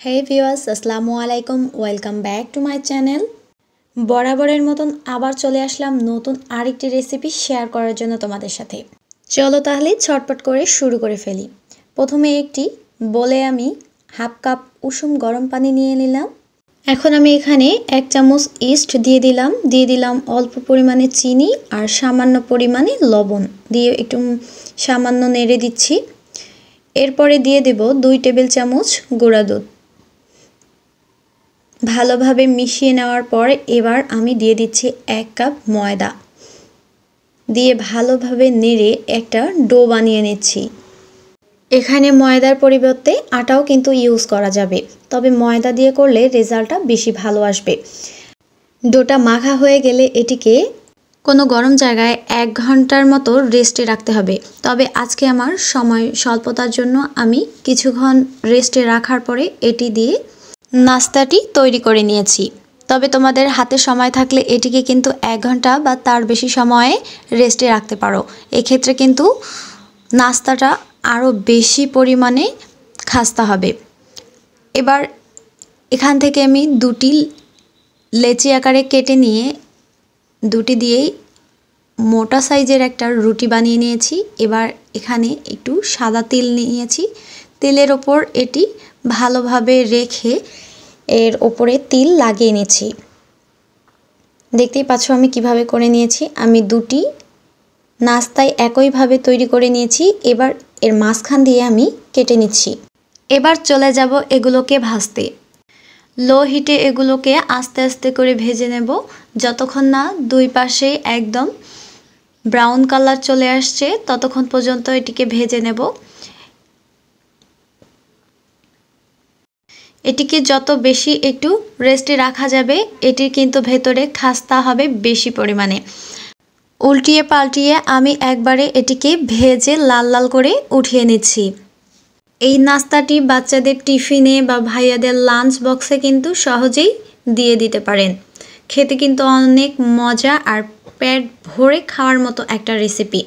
হে viewers, আসসালামু আলাইকুম। Welcome back to my channel. বরাবরের মতন আবার চলে আসলাম নতুন আরেকটি রেসিপি শেয়ার করার জন্য তোমাদের সাথে। চলো তাহলে ছটপট করে শুরু করে ফেলি। প্রথমে একটি বলে আমি হাফ কাপ উষুম গরম পানি নিয়ে নিলাম। এখন আমি এখানে 1 চামচ ইস্ট দিয়ে দিলাম অল্প পরিমাণে চিনি আর সামান্য পরিমাণে লবণ দিয়ে একটু সামান্য নেড়ে দিচ্ছি। এরপরে দিয়ে দেব 2 টেবিল চামচ গুঁড়া দুধ। ভালোভাবে মিশিয়ে নেওয়ার পর এবার আমি দিয়ে দিচ্ছি 1 কাপ ময়দা দিয়ে ভালোভাবে নেড়ে একটা ডো বানিয়ে নিচ্ছি। এখানে ময়দার পরিবর্তে আটাও কিন্তু ইউজ করা যাবে, তবে ময়দা দিয়ে করলে রেজাল্টটা বেশি ভালো আসবে। ডোটা মাখা হয়ে গেলে এটিকে কোনো গরম জায়গায় 1 ঘন্টার মতো রেস্টে রাখতে হবে। তবে আজকে আমার সময় স্বল্পতার জন্য আমি কিছুক্ষণ রেস্টে রাখার পরে এটি দিয়ে নাস্তাটি তৈরি করে নিয়েছি। তবে তোমাদের হাতে সময় থাকলে এটিকে কিন্তু 1 ঘন্টা বা তার বেশি সময়ে রেস্টে রাখতে পারো। এক্ষেত্রে কিন্তু নাস্তাটা আরও বেশি পরিমাণে খাস্তা হবে। এবার এখান থেকে আমি 2টি লেচি আকারে কেটে নিয়ে 2টি দিয়েই মোটা সাইজের একটা রুটি বানিয়ে নিয়েছি। এবার এখানে একটু সাদা তিল নিয়েছি। তেলের ওপর এটি ভালোভাবে রেখে এর ওপরে তিল লাগিয়ে নিয়েছি। দেখতেই পাচ্ছ আমি কিভাবে করে নিয়েছি। আমি 2টি নাস্তায় একইভাবে তৈরি করে নিয়েছি। এবার এর মাঝখান দিয়ে আমি কেটে নিচ্ছি। এবার চলে যাব এগুলোকে ভাজতে। লো হিটে এগুলোকে আস্তে আস্তে করে ভেজে নেব যতক্ষণ না দুই পাশে একদম ব্রাউন কালার চলে আসছে ততক্ষণ পর্যন্ত এটিকে ভেজে নেব। এটিকে যত বেশি একটু রেস্টে রাখা যাবে এটির কিন্তু ভেতরে খাস্তা হবে বেশি পরিমাণে। উল্টিয়ে পাল্টিয়ে আমি একবারে এটিকে ভেজে লাল লাল করে উঠিয়ে নিচ্ছি। এই নাস্তাটি বাচ্চাদের টিফিনে বা ভাইয়াদের লাঞ্চ বক্সে কিন্তু সহজেই দিয়ে দিতে পারেন। খেতে কিন্তু অনেক মজা আর পেট ভরে খাওয়ার মতো একটা রেসিপি।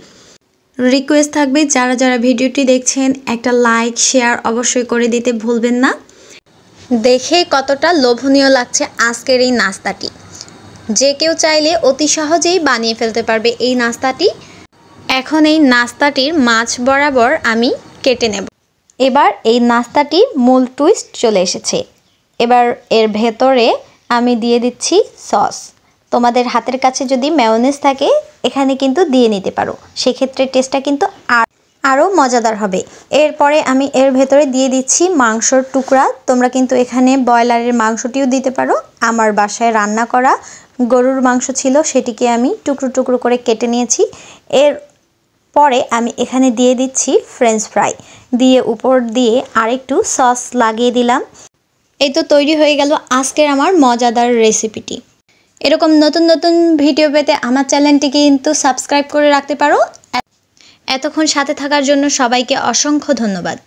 রিকোয়েস্ট থাকবে যারা যারা ভিডিওটি দেখছেন একটা লাইক শেয়ার অবশ্যই করে দিতে ভুলবেন না। দেখে কতটা লোভনীয় লাগছে আজকের এই নাস্তাটি। যে কেউ চাইলে অতি সহজেই বানিয়ে ফেলতে পারবে এই নাস্তাটি। এখন এই নাস্তাটির মাঝ বরাবর আমি কেটে নেব। এবার এই নাস্তাটি মূল টুইস্ট চলে এসেছে। এবার এর ভেতরে আমি দিয়ে দিচ্ছি সস। তোমাদের হাতের কাছে যদি মেয়োনেজ থাকে এখানে কিন্তু দিয়ে নিতে পারো, সেক্ষেত্রে টেস্টটা কিন্তু আরও মজাদার হবে। এরপরে আমি এর ভেতরে দিয়ে দিচ্ছি মাংসর টুকরা। তোমরা কিন্তু এখানে ব্রয়লারের মাংসটিও দিতে পারো। আমার বাসায় রান্না করা গরুর মাংস ছিল, সেটিকে আমি টুকরো টুকরো করে কেটে নিয়েছি। এর পরে আমি এখানে দিয়ে দিচ্ছি ফ্রেঞ্চ ফ্রাই দিয়ে উপর দিয়ে আরেকটু সস লাগিয়ে দিলাম। এই তো তৈরি হয়ে গেল আজকের আমার মজাদার রেসিপিটি। এরকম নতুন নতুন ভিডিও পেতে আমার চ্যানেলটিকে কিন্তু সাবস্ক্রাইব করে রাখতে পারো। এতক্ষণ সাথে থাকার জন্য সবাইকে অসংখ্য ধন্যবাদ।